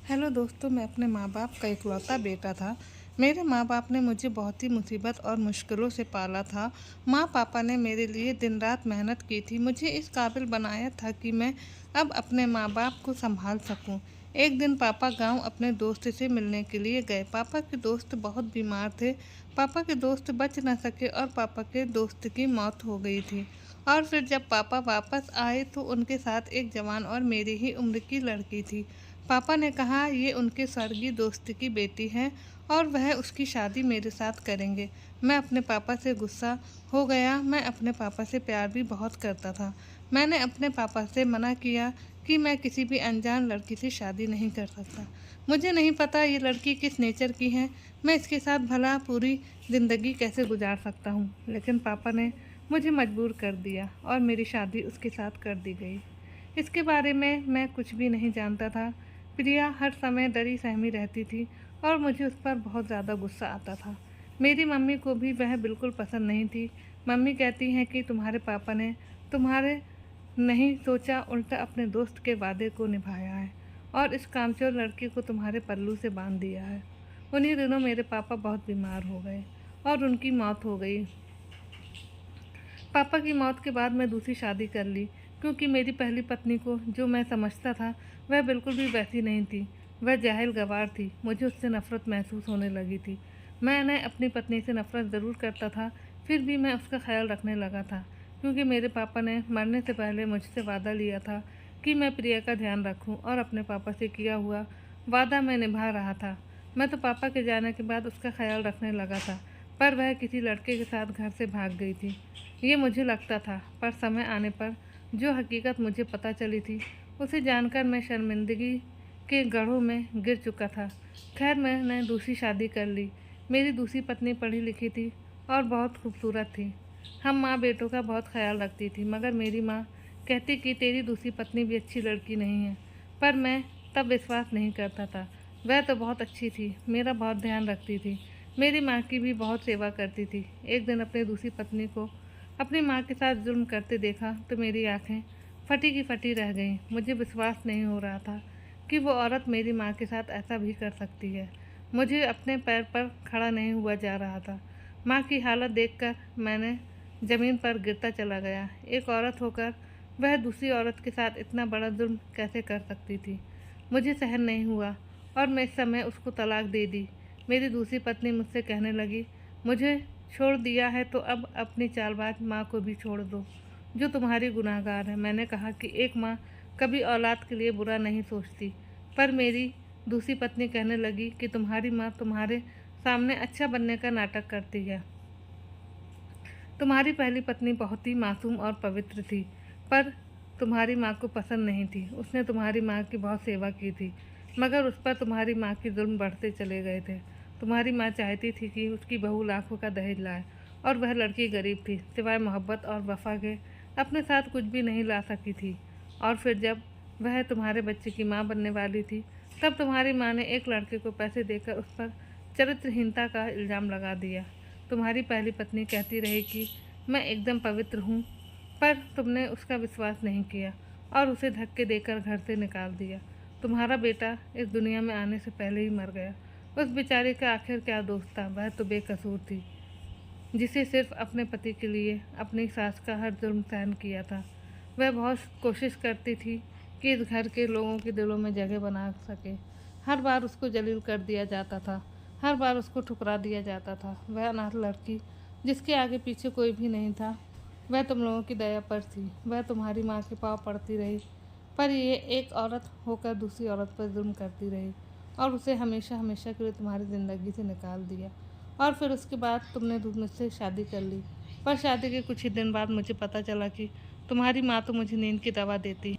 Hello दोस्तों, मैं अपने माँ बाप का इकलौता बेटा था। मेरे माँ बाप ने मुझे बहुत ही मुसीबत और मुश्किलों से पाला था। माँ पापा ने मेरे लिए दिन रात मेहनत की थी, मुझे इस काबिल बनाया था कि मैं अब अपने माँ बाप को संभाल सकूं। एक दिन पापा गांव अपने दोस्त से मिलने के लिए गए। पापा के दोस्त बहुत बीमार थे। पापा के दोस्त बच न सके और पापा के दोस्त की मौत हो गई थी। और फिर जब पापा वापस आए तो उनके साथ एक जवान और मेरी ही उम्र की लड़की थी। पापा ने कहा ये उनके स्वर्गीय दोस्त की बेटी है और वह उसकी शादी मेरे साथ करेंगे। मैं अपने पापा से गुस्सा हो गया। मैं अपने पापा से प्यार भी बहुत करता था। मैंने अपने पापा से मना किया कि मैं किसी भी अनजान लड़की से शादी नहीं कर सकता। मुझे नहीं पता ये लड़की किस नेचर की है, मैं इसके साथ भला पूरी ज़िंदगी कैसे गुजार सकता हूँ। लेकिन पापा ने मुझे मजबूर कर दिया और मेरी शादी उसके साथ कर दी गई। इसके बारे में मैं कुछ भी नहीं जानता था। प्रिया हर समय डरी सहमी रहती थी और मुझे उस पर बहुत ज़्यादा गुस्सा आता था। मेरी मम्मी को भी वह बिल्कुल पसंद नहीं थी। मम्मी कहती हैं कि तुम्हारे पापा ने तुम्हारे नहीं सोचा, उल्टा अपने दोस्त के वादे को निभाया है और इस कामचोर लड़की को तुम्हारे पल्लू से बांध दिया है। उन्हीं दिनों मेरे पापा बहुत बीमार हो गए और उनकी मौत हो गई। पापा की मौत के बाद मैं दूसरी शादी कर ली, क्योंकि मेरी पहली पत्नी को जो मैं समझता था वह बिल्कुल भी वैसी नहीं थी। वह जाहिल गवार थी। मुझे उससे नफ़रत महसूस होने लगी थी। मैंने अपनी पत्नी से नफ़रत ज़रूर करता था, फिर भी मैं उसका ख्याल रखने लगा था, क्योंकि मेरे पापा ने मरने से पहले मुझसे वादा लिया था कि मैं प्रिया का ध्यान रखूं, और अपने पापा से किया हुआ वादा मैं निभा रहा था। मैं तो पापा के जाने के बाद उसका ख्याल रखने लगा था, पर वह किसी लड़के के साथ घर से भाग गई थी। ये मुझे लगता था, पर समय आने पर जो हकीकत मुझे पता चली थी उसे जानकर मैं शर्मिंदगी के गढ़ों में गिर चुका था। खैर, मैंने दूसरी शादी कर ली। मेरी दूसरी पत्नी पढ़ी लिखी थी और बहुत खूबसूरत थी। हम माँ बेटों का बहुत ख्याल रखती थी, मगर मेरी माँ कहती कि तेरी दूसरी पत्नी भी अच्छी लड़की नहीं है। पर मैं तब विश्वास नहीं करता था। वह तो बहुत अच्छी थी, मेरा बहुत ध्यान रखती थी, मेरी माँ की भी बहुत सेवा करती थी। एक दिन अपनी दूसरी पत्नी को अपनी माँ के साथ जुल्म करते देखा तो मेरी आंखें फटी की फटी रह गईं। मुझे विश्वास नहीं हो रहा था कि वो औरत मेरी माँ के साथ ऐसा भी कर सकती है। मुझे अपने पैर पर खड़ा नहीं हुआ जा रहा था। माँ की हालत देखकर मैंने ज़मीन पर गिरता चला गया। एक औरत होकर वह दूसरी औरत के साथ इतना बड़ा जुल्म कैसे कर सकती थी? मुझे सहन नहीं हुआ और मैं इस समय उसको तलाक दे दी। मेरी दूसरी पत्नी मुझसे कहने लगी, मुझे छोड़ दिया है तो अब अपनी चालबाज माँ को भी छोड़ दो, जो तुम्हारी गुनाहगार है। मैंने कहा कि एक माँ कभी औलाद के लिए बुरा नहीं सोचती। पर मेरी दूसरी पत्नी कहने लगी कि तुम्हारी माँ तुम्हारे सामने अच्छा बनने का नाटक करती है। तुम्हारी पहली पत्नी बहुत ही मासूम और पवित्र थी, पर तुम्हारी माँ को पसंद नहीं थी। उसने तुम्हारी माँ की बहुत सेवा की थी, मगर उस पर तुम्हारी माँ के जुल्म बढ़ते चले गए थे। तुम्हारी माँ चाहती थी कि उसकी बहू लाखों का दहेज लाए, और वह लड़की गरीब थी, सिवाय मोहब्बत और वफा के अपने साथ कुछ भी नहीं ला सकी थी। और फिर जब वह तुम्हारे बच्चे की माँ बनने वाली थी, तब तुम्हारी माँ ने एक लड़के को पैसे देकर उस पर चरित्रहीनता का इल्ज़ाम लगा दिया। तुम्हारी पहली पत्नी कहती रही कि मैं एकदम पवित्र हूँ, पर तुमने उसका विश्वास नहीं किया और उसे धक्के देकर घर से निकाल दिया। तुम्हारा बेटा इस दुनिया में आने से पहले ही मर गया। उस बेचारे का आखिर क्या दोष था? वह तो बेकसूर थी, जिसे सिर्फ अपने पति के लिए अपनी सास का हर जुर्म सहन किया था। वह बहुत कोशिश करती थी कि इस घर के लोगों के दिलों में जगह बना सके। हर बार उसको जलील कर दिया जाता था, हर बार उसको ठुकरा दिया जाता था। वह अनाथ लड़की, जिसके आगे पीछे कोई भी नहीं था, वह तुम लोगों की दया पर थी। वह तुम्हारी माँ के पाँव पड़ती रही, पर ये एक औरत होकर दूसरी औरत पर जुल्म करती रही और उसे हमेशा हमेशा के लिए तुम्हारी ज़िंदगी से निकाल दिया। और फिर उसके बाद तुमने मुझसे शादी कर ली। पर शादी के कुछ ही दिन बाद मुझे पता चला कि तुम्हारी माँ तो मुझे नींद की दवा देती।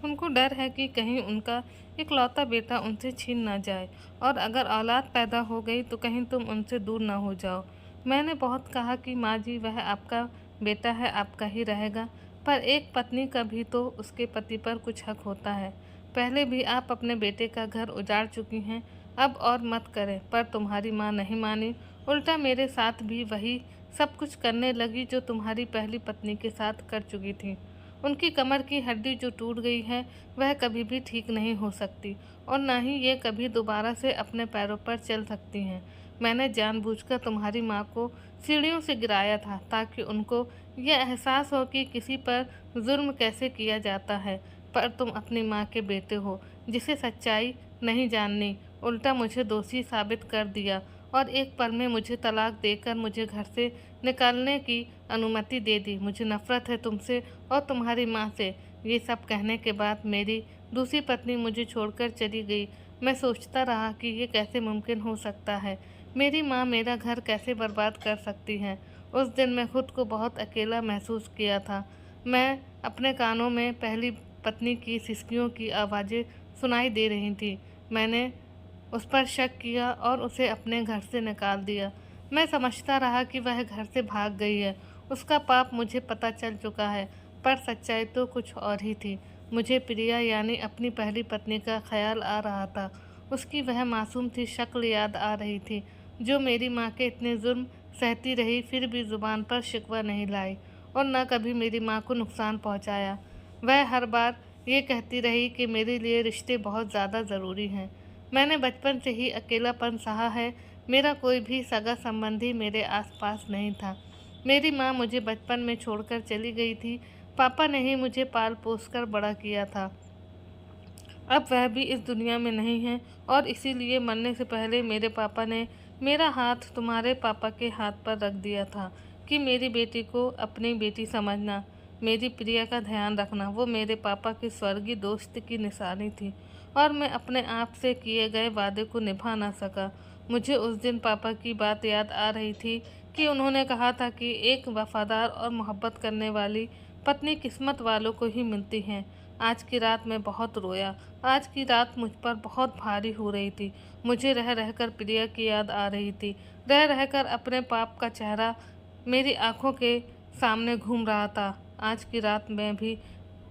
उनको डर है कि कहीं उनका इकलौता बेटा उनसे छीन ना जाए, और अगर औलाद पैदा हो गई तो कहीं तुम उनसे दूर ना हो जाओ। मैंने बहुत कहा कि माँ जी, वह आपका बेटा है, आपका ही रहेगा, पर एक पत्नी का भी तो उसके पति पर कुछ हक होता है। पहले भी आप अपने बेटे का घर उजाड़ चुकी हैं, अब और मत करें। पर तुम्हारी माँ नहीं मानी, उल्टा मेरे साथ भी वही सब कुछ करने लगी जो तुम्हारी पहली पत्नी के साथ कर चुकी थी। उनकी कमर की हड्डी जो टूट गई है वह कभी भी ठीक नहीं हो सकती और न ही ये कभी दोबारा से अपने पैरों पर चल सकती हैं। मैंने जानबूझकर तुम्हारी माँ को सीढ़ियों से गिराया था ताकि उनको यह एहसास हो कि किसी पर जुल्म कैसे किया जाता है, पर तुम अपनी माँ के बेटे हो जिसे सच्चाई नहीं जाननी, उल्टा मुझे दोषी साबित कर दिया और एक पल में मुझे तलाक देकर मुझे घर से निकालने की अनुमति दे दी। मुझे नफरत है तुमसे और तुम्हारी माँ से। ये सब कहने के बाद मेरी दूसरी पत्नी मुझे छोड़कर चली गई। मैं सोचता रहा कि ये कैसे मुमकिन हो सकता है, मेरी माँ मेरा घर कैसे बर्बाद कर सकती है। उस दिन मैं खुद को बहुत अकेला महसूस किया था। मैं अपने कानों में पहली पत्नी की सिसकियों की आवाज़ें सुनाई दे रही थी। मैंने उस पर शक किया और उसे अपने घर से निकाल दिया। मैं समझता रहा कि वह घर से भाग गई है, उसका पाप मुझे पता चल चुका है, पर सच्चाई तो कुछ और ही थी। मुझे प्रिया यानी अपनी पहली पत्नी का ख्याल आ रहा था। उसकी वह मासूम सी शक्ल याद आ रही थी जो मेरी माँ के इतने जुल्म सहती रही फिर भी ज़ुबान पर शिकवा नहीं लाई और न कभी मेरी माँ को नुकसान पहुँचाया। वह हर बार ये कहती रही कि मेरे लिए रिश्ते बहुत ज़्यादा ज़रूरी हैं। मैंने बचपन से ही अकेलापन सहा है। मेरा कोई भी सगा संबंधी मेरे आसपास नहीं था। मेरी माँ मुझे बचपन में छोड़कर चली गई थी। पापा ने ही मुझे पाल पोस कर बड़ा किया था। अब वह भी इस दुनिया में नहीं है और इसीलिए मरने से पहले मेरे पापा ने मेरा हाथ तुम्हारे पापा के हाथ पर रख दिया था कि मेरी बेटी को अपनी बेटी समझना, मेरी प्रिया का ध्यान रखना। वो मेरे पापा की स्वर्गीय दोस्त की निशानी थी और मैं अपने आप से किए गए वादे को निभा ना सका। मुझे उस दिन पापा की बात याद आ रही थी कि उन्होंने कहा था कि एक वफादार और मोहब्बत करने वाली पत्नी किस्मत वालों को ही मिलती है। आज की रात मैं बहुत रोया। आज की रात मुझ पर बहुत भारी हो रही थी। मुझे रह रहकर प्रिया की याद आ रही थी। रह रहकर अपने पाप का चेहरा मेरी आंखों के सामने घूम रहा था। आज की रात मैं भी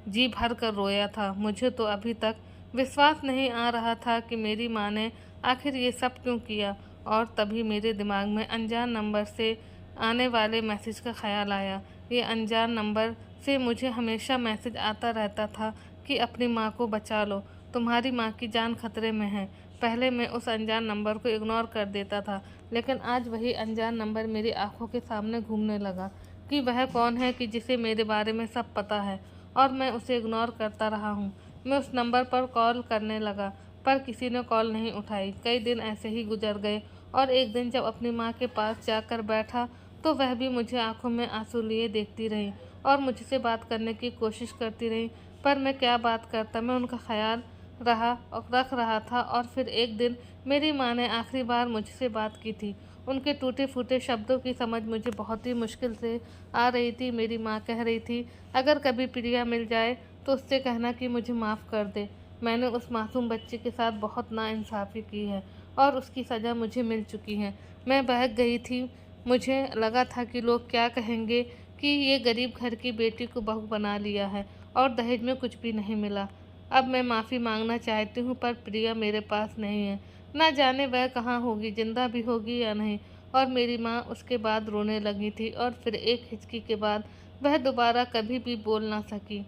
जी भर कर रोया था। मुझे तो अभी तक विश्वास नहीं आ रहा था कि मेरी माँ ने आखिर ये सब क्यों किया। और तभी मेरे दिमाग में अनजान नंबर से आने वाले मैसेज का ख्याल आया। ये अनजान नंबर से मुझे हमेशा मैसेज आता रहता था कि अपनी माँ को बचा लो, तुम्हारी माँ की जान खतरे में है। पहले मैं उस अनजान नंबर को इग्नोर कर देता था, लेकिन आज वही अनजान नंबर मेरी आंखों के सामने घूमने लगा कि वह कौन है कि जिसे मेरे बारे में सब पता है और मैं उसे इग्नोर करता रहा हूँ। मैं उस नंबर पर कॉल करने लगा पर किसी ने कॉल नहीं उठाई। कई दिन ऐसे ही गुजर गए और एक दिन जब अपनी माँ के पास जाकर बैठा तो वह भी मुझे आंखों में आंसू लिए देखती रही और मुझसे बात करने की कोशिश करती रही, पर मैं क्या बात करता। मैं उनका ख्याल रख रहा था और फिर एक दिन मेरी माँ ने आखिरी बार मुझसे बात की थी। उनके टूटे फूटे शब्दों की समझ मुझे बहुत ही मुश्किल से आ रही थी। मेरी माँ कह रही थी, अगर कभी प्रिया मिल जाए तो उससे कहना कि मुझे माफ़ कर दे। मैंने उस मासूम बच्चे के साथ बहुत नाइंसाफ़ी की है और उसकी सज़ा मुझे मिल चुकी है। मैं बहक गई थी। मुझे लगा था कि लोग क्या कहेंगे कि ये गरीब घर की बेटी को बहू बना लिया है और दहेज में कुछ भी नहीं मिला। अब मैं माफ़ी मांगना चाहती हूँ पर प्रिया मेरे पास नहीं है। ना जाने वह कहाँ होगी, जिंदा भी होगी या नहीं। और मेरी माँ उसके बाद रोने लगी थी और फिर एक हिचकी के बाद वह दोबारा कभी भी बोल ना सकी।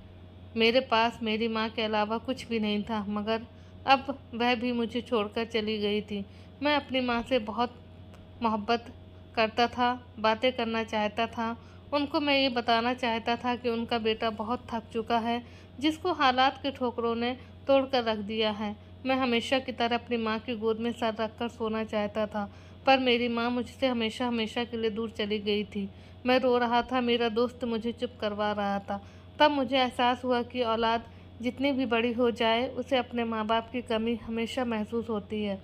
मेरे पास मेरी माँ के अलावा कुछ भी नहीं था, मगर अब वह भी मुझे छोड़कर चली गई थी। मैं अपनी माँ से बहुत मोहब्बत करता था, बातें करना चाहता था। उनको मैं ये बताना चाहता था कि उनका बेटा बहुत थक चुका है, जिसको हालात के ठोकरों ने तोड़ कर रख दिया है। मैं हमेशा की तरह अपनी माँ की गोद में सर रखकर सोना चाहता था, पर मेरी माँ मुझसे हमेशा हमेशा के लिए दूर चली गई थी। मैं रो रहा था, मेरा दोस्त मुझे चुप करवा रहा था। तब मुझे एहसास हुआ कि औलाद जितनी भी बड़ी हो जाए, उसे अपने माँ बाप की कमी हमेशा महसूस होती है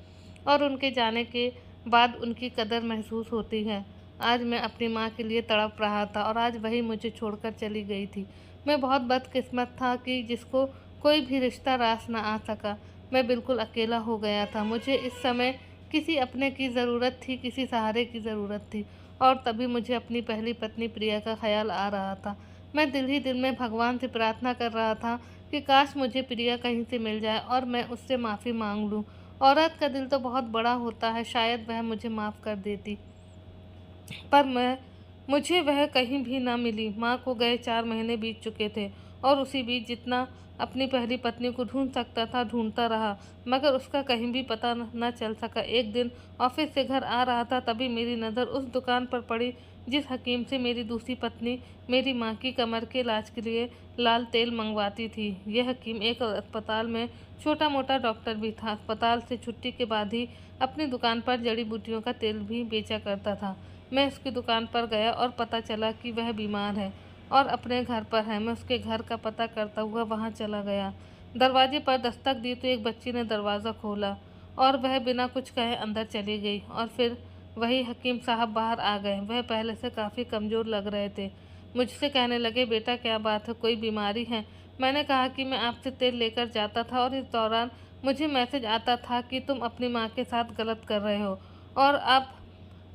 और उनके जाने के बाद उनकी कदर महसूस होती है। आज मैं अपनी माँ के लिए तड़प रहा था और आज वही मुझे छोड़कर चली गई थी। मैं बहुत बदकिस्मत था कि जिसको कोई भी रिश्ता रास न आ सका। मैं बिल्कुल अकेला हो गया था। मुझे इस समय किसी अपने की ज़रूरत थी, किसी सहारे की ज़रूरत थी। और तभी मुझे अपनी पहली पत्नी प्रिया का ख्याल आ रहा था। मैं दिल ही दिल में भगवान से प्रार्थना कर रहा था कि काश मुझे प्रिया कहीं से मिल जाए और मैं उससे माफ़ी मांग लूँ। औरत का दिल तो बहुत बड़ा होता है, शायद वह मुझे माफ़ कर देती, पर मुझे वह कहीं भी ना मिली। माँ को गए 4 महीने बीत चुके थे और उसी बीच जितना अपनी पहली पत्नी को ढूंढ सकता था ढूंढता रहा, मगर उसका कहीं भी पता न चल सका। एक दिन ऑफिस से घर आ रहा था, तभी मेरी नज़र उस दुकान पर पड़ी जिस हकीम से मेरी दूसरी पत्नी मेरी माँ की कमर के इलाज के लिए लाल तेल मंगवाती थी। यह हकीम एक अस्पताल में छोटा मोटा डॉक्टर भी था। अस्पताल से छुट्टी के बाद ही अपनी दुकान पर जड़ी बूटियों का तेल भी बेचा करता था। मैं उसकी दुकान पर गया और पता चला कि वह बीमार है और अपने घर पर है। मैं उसके घर का पता करता हुआ वहां चला गया। दरवाजे पर दस्तक दी तो एक बच्ची ने दरवाज़ा खोला और वह बिना कुछ कहे अंदर चली गई। और फिर वही हकीम साहब बाहर आ गए। वह पहले से काफ़ी कमज़ोर लग रहे थे। मुझसे कहने लगे, बेटा क्या बात है, कोई बीमारी है? मैंने कहा कि मैं आपसे तेल लेकर जाता था और इस दौरान मुझे मैसेज आता था कि तुम अपनी माँ के साथ गलत कर रहे हो, और अब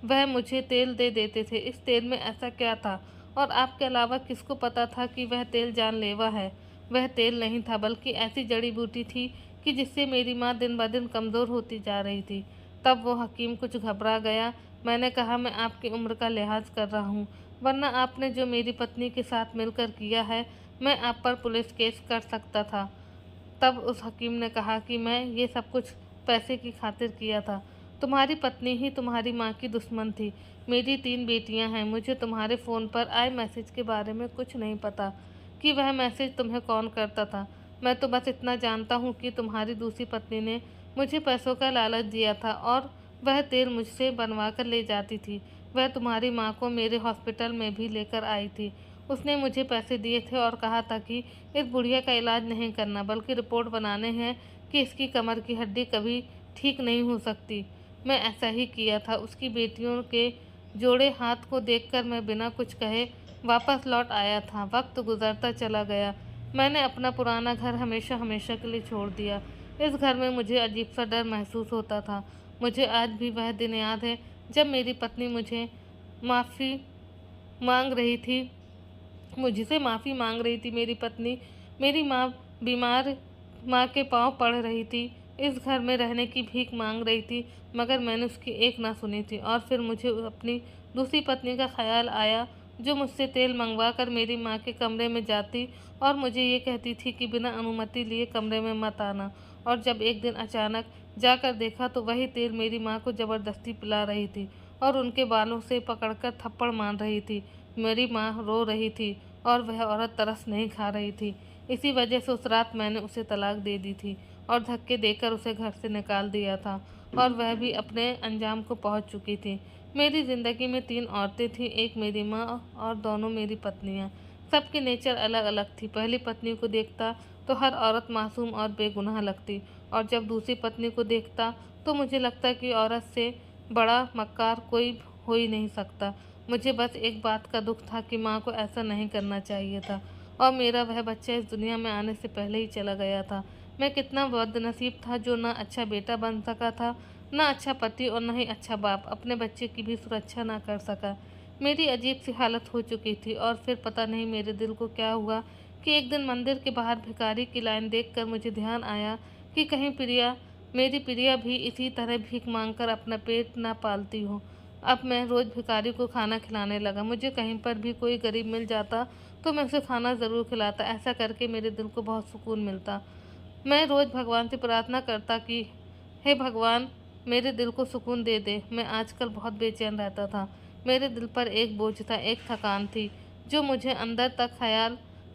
वह मुझे तेल दे देते थे। इस तेल में ऐसा क्या था, और आपके अलावा किसको पता था कि वह तेल जानलेवा है? वह तेल नहीं था, बल्कि ऐसी जड़ी बूटी थी कि जिससे मेरी माँ दिन ब दिन कमज़ोर होती जा रही थी। तब वो हकीम कुछ घबरा गया। मैंने कहा, मैं आपकी उम्र का लिहाज कर रहा हूँ, वरना आपने जो मेरी पत्नी के साथ मिलकर किया है, मैं आप पर पुलिस केस कर सकता था। तब उस हकीम ने कहा कि मैं ये सब कुछ पैसे की खातिर किया था। तुम्हारी पत्नी ही तुम्हारी माँ की दुश्मन थी। मेरी 3 बेटियां हैं। मुझे तुम्हारे फ़ोन पर आए मैसेज के बारे में कुछ नहीं पता कि वह मैसेज तुम्हें कौन करता था। मैं तो बस इतना जानता हूँ कि तुम्हारी दूसरी पत्नी ने मुझे पैसों का लालच दिया था और वह तेल मुझसे बनवा कर ले जाती थी। वह तुम्हारी माँ को मेरे हॉस्पिटल में भी लेकर आई थी। उसने मुझे पैसे दिए थे और कहा था कि इस बुढ़िया का इलाज नहीं करना, बल्कि रिपोर्ट बनाने हैं कि इसकी कमर की हड्डी कभी ठीक नहीं हो सकती। मैं ऐसा ही किया था। उसकी बेटियों के जोड़े हाथ को देखकर मैं बिना कुछ कहे वापस लौट आया था। वक्त गुजरता चला गया। मैंने अपना पुराना घर हमेशा हमेशा के लिए छोड़ दिया। इस घर में मुझे अजीब सा डर महसूस होता था। मुझे आज भी वह दिन याद है जब मेरी पत्नी माफ़ी मांग रही थी मुझसे माफ़ी मांग रही थी। मेरी पत्नी मेरी माँ बीमार माँ के पाँव पड़ रही थी, इस घर में रहने की भीख मांग रही थी, मगर मैंने उसकी एक ना सुनी थी। और फिर मुझे अपनी दूसरी पत्नी का ख्याल आया, जो मुझसे तेल मंगवा कर मेरी माँ के कमरे में जाती और मुझे ये कहती थी कि बिना अनुमति लिए कमरे में मत आना। और जब एक दिन अचानक जाकर देखा तो वही तेल मेरी माँ को ज़बरदस्ती पिला रही थी और उनके बालों से पकड़कर थप्पड़ मार रही थी। मेरी माँ रो रही थी और वह औरत तरस नहीं खा रही थी। इसी वजह से उस रात मैंने उसे तलाक दे दी थी और धक्के देकर उसे घर से निकाल दिया था, और वह भी अपने अंजाम को पहुंच चुकी थी। मेरी ज़िंदगी में 3 औरतें थीं, एक मेरी माँ और दोनों मेरी पत्नियाँ। सबकी नेचर अलग अलग थी। पहली पत्नी को देखता तो हर औरत मासूम और बेगुनाह लगती, और जब दूसरी पत्नी को देखता तो मुझे लगता कि औरत से बड़ा मक्कार कोई हो ही नहीं सकता। मुझे बस एक बात का दुख था कि माँ को ऐसा नहीं करना चाहिए था, और मेरा वह बच्चा इस दुनिया में आने से पहले ही चला गया था। मैं कितना बदनसीब था जो ना अच्छा बेटा बन सका था, ना अच्छा पति और ना ही अच्छा बाप। अपने बच्चे की भी सुरक्षा ना कर सका। मेरी अजीब सी हालत हो चुकी थी। और फिर पता नहीं मेरे दिल को क्या हुआ कि एक दिन मंदिर के बाहर भिखारी की लाइन देखकर मुझे ध्यान आया कि कहीं मेरी प्रिया भी इसी तरह भीख मांगकर अपना पेट ना पालती हो। अब मैं रोज़ भिखारी को खाना खिलाने लगा। मुझे कहीं पर भी कोई गरीब मिल जाता तो मैं उसे खाना ज़रूर खिलाता। ऐसा करके मेरे दिल को बहुत सुकून मिलता। मैं रोज़ भगवान से प्रार्थना करता कि हे भगवान, मेरे दिल को सुकून दे दे। मैं आजकल बहुत बेचैन रहता था। मेरे दिल पर एक बोझ था, एक थकान थी जो मुझे अंदर तक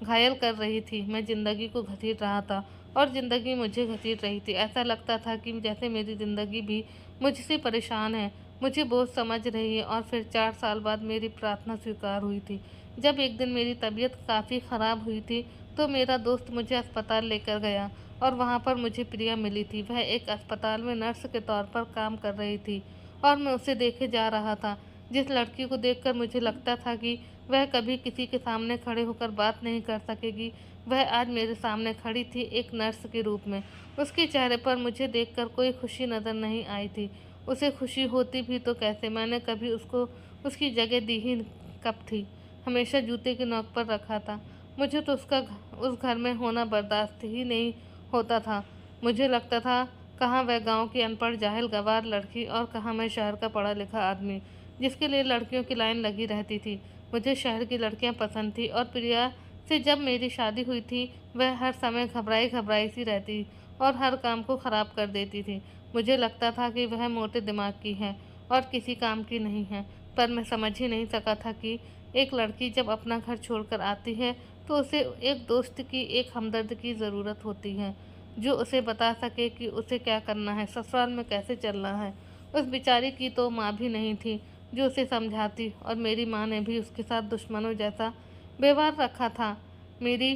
घायल कर रही थी। मैं ज़िंदगी को घसीट रहा था और ज़िंदगी मुझे घसीट रही थी। ऐसा लगता था कि जैसे मेरी ज़िंदगी भी मुझसे परेशान है, मुझे बोझ समझ रही है। और फिर 4 साल बाद मेरी प्रार्थना स्वीकार हुई थी। जब एक दिन मेरी तबीयत काफ़ी ख़राब हुई थी तो मेरा दोस्त मुझे अस्पताल लेकर गया और वहाँ पर मुझे प्रिया मिली थी। वह एक अस्पताल में नर्स के तौर पर काम कर रही थी और मैं उसे देखे जा रहा था। जिस लड़की को देखकर मुझे लगता था कि वह कभी किसी के सामने खड़े होकर बात नहीं कर सकेगी, वह आज मेरे सामने खड़ी थी, एक नर्स के रूप में। उसके चेहरे पर मुझे देखकर कोई खुशी नज़र नहीं आई थी। उसे खुशी होती भी तो कैसे, मैंने कभी उसको उसकी जगह दी ही कब थी। हमेशा जूते की नोक पर रखा था। मुझे तो उस घर में होना बर्दाश्त ही नहीं होता था। मुझे लगता था कहाँ वह गांव की अनपढ़ जाहिल गंवार लड़की और कहाँ मैं शहर का पढ़ा लिखा आदमी जिसके लिए लड़कियों की लाइन लगी रहती थी। मुझे शहर की लड़कियां पसंद थी और प्रिया से जब मेरी शादी हुई थी वह हर समय घबराई घबराई सी रहती और हर काम को ख़राब कर देती थी। मुझे लगता था कि वह मोटे दिमाग की है और किसी काम की नहीं है, पर मैं समझ ही नहीं सका था कि एक लड़की जब अपना घर छोड़कर आती है तो उसे एक दोस्त की, एक हमदर्द की ज़रूरत होती है, जो उसे बता सके कि उसे क्या करना है, ससुराल में कैसे चलना है। उस बेचारी की तो माँ भी नहीं थी जो उसे समझाती, और मेरी माँ ने भी उसके साथ दुश्मनों जैसा व्यवहार रखा था। मेरी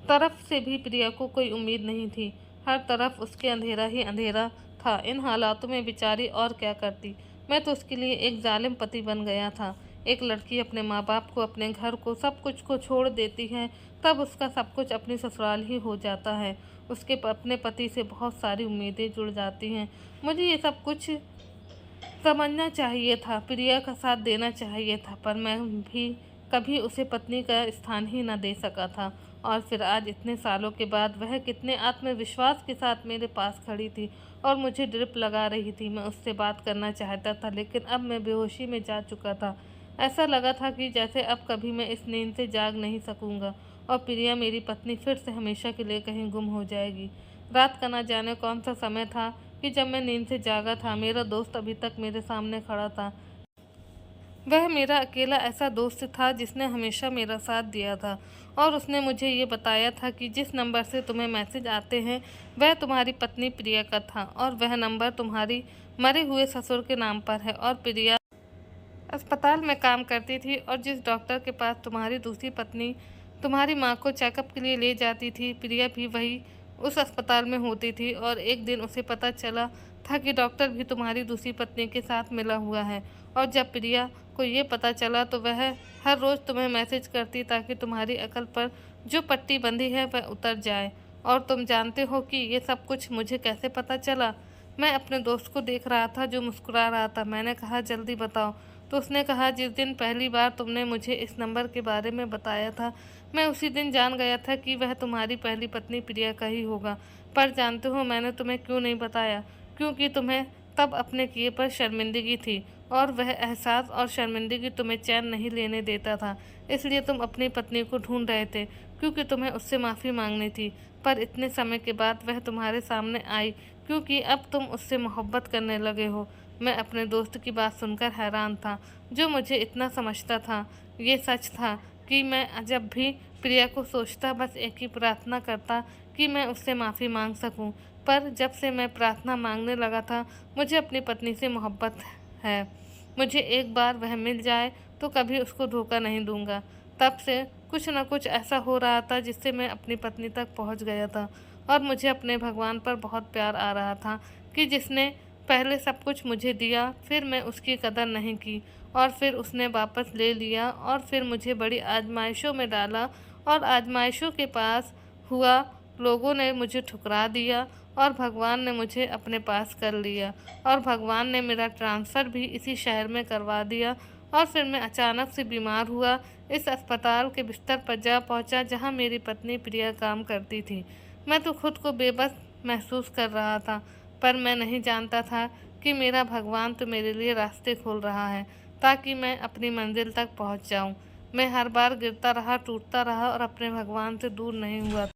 तरफ से भी प्रिया को कोई उम्मीद नहीं थी। हर तरफ उसके अंधेरा ही अंधेरा था। इन हालातों में बेचारी और क्या करती। मैं तो उसके लिए एक जालिम पति बन गया था। एक लड़की अपने माँ बाप को, अपने घर को, सब कुछ को छोड़ देती है, तब उसका सब कुछ अपनी ससुराल ही हो जाता है। उसके अपने पति से बहुत सारी उम्मीदें जुड़ जाती हैं। मुझे ये सब कुछ समझना चाहिए था, प्रिया का साथ देना चाहिए था, पर मैं भी कभी उसे पत्नी का स्थान ही न दे सका था। और फिर आज इतने सालों के बाद वह कितने आत्मविश्वास के साथ मेरे पास खड़ी थी और मुझे ड्रिप लगा रही थी। मैं उससे बात करना चाहता था, लेकिन अब मैं बेहोशी में जा चुका था। ऐसा लगा था कि जैसे अब कभी मैं इस नींद से जाग नहीं सकूंगा और प्रिया मेरी पत्नी फिर से हमेशा के लिए कहीं गुम हो जाएगी। रात का न जाने कौन सा समय था कि जब मैं नींद से जागा था। मेरा दोस्त अभी तक मेरे सामने खड़ा था। वह मेरा अकेला ऐसा दोस्त था जिसने हमेशा मेरा साथ दिया था, और उसने मुझे ये बताया था कि जिस नंबर से तुम्हें मैसेज आते हैं वह तुम्हारी पत्नी प्रिया का था, और वह नंबर तुम्हारी मरे हुए ससुर के नाम पर है। और प्रिया अस्पताल में काम करती थी, और जिस डॉक्टर के पास तुम्हारी दूसरी पत्नी तुम्हारी माँ को चेकअप के लिए ले जाती थी, प्रिया भी वही उस अस्पताल में होती थी। और एक दिन उसे पता चला था कि डॉक्टर भी तुम्हारी दूसरी पत्नी के साथ मिला हुआ है, और जब प्रिया को ये पता चला तो वह हर रोज़ तुम्हें मैसेज करती ताकि तुम्हारी अकल पर जो पट्टी बंधी है वह उतर जाए। और तुम जानते हो कि ये सब कुछ मुझे कैसे पता चला? मैं अपने दोस्त को देख रहा था जो मुस्कुरा रहा था। मैंने कहा, जल्दी बताओ। तो उसने कहा, जिस दिन पहली बार तुमने मुझे इस नंबर के बारे में बताया था, मैं उसी दिन जान गया था कि वह तुम्हारी पहली पत्नी प्रिया का ही होगा। पर जानते हो मैंने तुम्हें क्यों नहीं बताया? क्योंकि तुम्हें तब अपने किए पर शर्मिंदगी थी, और वह एहसास और शर्मिंदगी तुम्हें चैन नहीं लेने देता था। इसलिए तुम अपनी पत्नी को ढूंढ रहे थे, क्योंकि तुम्हें उससे माफ़ी मांगनी थी। पर इतने समय के बाद वह तुम्हारे सामने आई, क्योंकि अब तुम उससे मोहब्बत करने लगे हो। मैं अपने दोस्त की बात सुनकर हैरान था, जो मुझे इतना समझता था। ये सच था कि मैं जब भी प्रिया को सोचता बस एक ही प्रार्थना करता कि मैं उससे माफ़ी मांग सकूं। पर जब से मैं प्रार्थना मांगने लगा था, मुझे अपनी पत्नी से मोहब्बत है। मुझे एक बार वह मिल जाए तो कभी उसको धोखा नहीं दूंगा। तब से कुछ न कुछ ऐसा हो रहा था जिससे मैं अपनी पत्नी तक पहुंच गया था, और मुझे अपने भगवान पर बहुत प्यार आ रहा था कि जिसने पहले सब कुछ मुझे दिया, फिर मैं उसकी कदर नहीं की, और फिर उसने वापस ले लिया, और फिर मुझे बड़ी आजमाइशों में डाला, और आजमाइशों के पास हुआ। लोगों ने मुझे ठुकरा दिया और भगवान ने मुझे अपने पास कर लिया, और भगवान ने मेरा ट्रांसफ़र भी इसी शहर में करवा दिया। और फिर मैं अचानक से बीमार हुआ, इस अस्पताल के बिस्तर पर जा पहुंचा जहां मेरी पत्नी प्रिया काम करती थी। मैं तो खुद को बेबस महसूस कर रहा था, पर मैं नहीं जानता था कि मेरा भगवान तो मेरे लिए रास्ते खोल रहा है ताकि मैं अपनी मंजिल तक पहुंच जाऊं। मैं हर बार गिरता रहा, टूटता रहा, और अपने भगवान से दूर नहीं हुआ।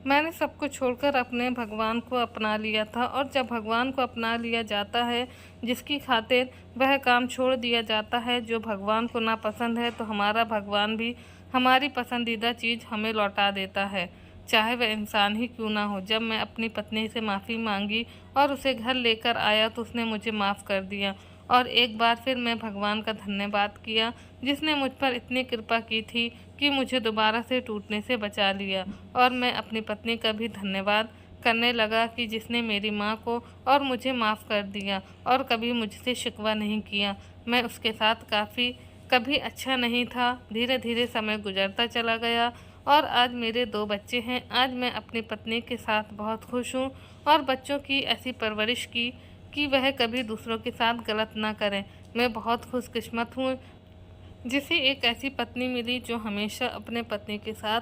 मैंने सब कुछ छोड़कर अपने भगवान को अपना लिया था, और जब भगवान को अपना लिया जाता है, जिसकी खातिर वह काम छोड़ दिया जाता है जो भगवान को नापसंद है, तो हमारा भगवान भी हमारी पसंदीदा चीज़ हमें लौटा देता है, चाहे वह इंसान ही क्यों ना हो। जब मैं अपनी पत्नी से माफ़ी मांगी और उसे घर लेकर आया तो उसने मुझे माफ़ कर दिया, और एक बार फिर मैं भगवान का धन्यवाद किया जिसने मुझ पर इतनी कृपा की थी कि मुझे दोबारा से टूटने से बचा लिया। और मैं अपनी पत्नी का भी धन्यवाद करने लगा कि जिसने मेरी माँ को और मुझे माफ़ कर दिया और कभी मुझसे शिकवा नहीं किया। मैं उसके साथ कभी अच्छा नहीं था। धीरे धीरे समय गुजरता चला गया, और आज मेरे 2 बच्चे हैं। आज मैं अपनी पत्नी के साथ बहुत खुश हूँ, और बच्चों की ऐसी परवरिश की कि वह कभी दूसरों के साथ गलत ना करें। मैं बहुत खुशकिस्मत हूँ जिसे एक ऐसी पत्नी मिली जो हमेशा अपने पति के साथ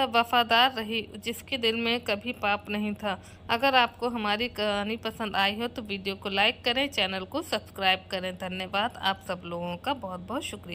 वफादार रही, जिसके दिल में कभी पाप नहीं था। अगर आपको हमारी कहानी पसंद आई हो तो वीडियो को लाइक करें, चैनल को सब्सक्राइब करें। धन्यवाद आप सब लोगों का, बहुत बहुत शुक्रिया।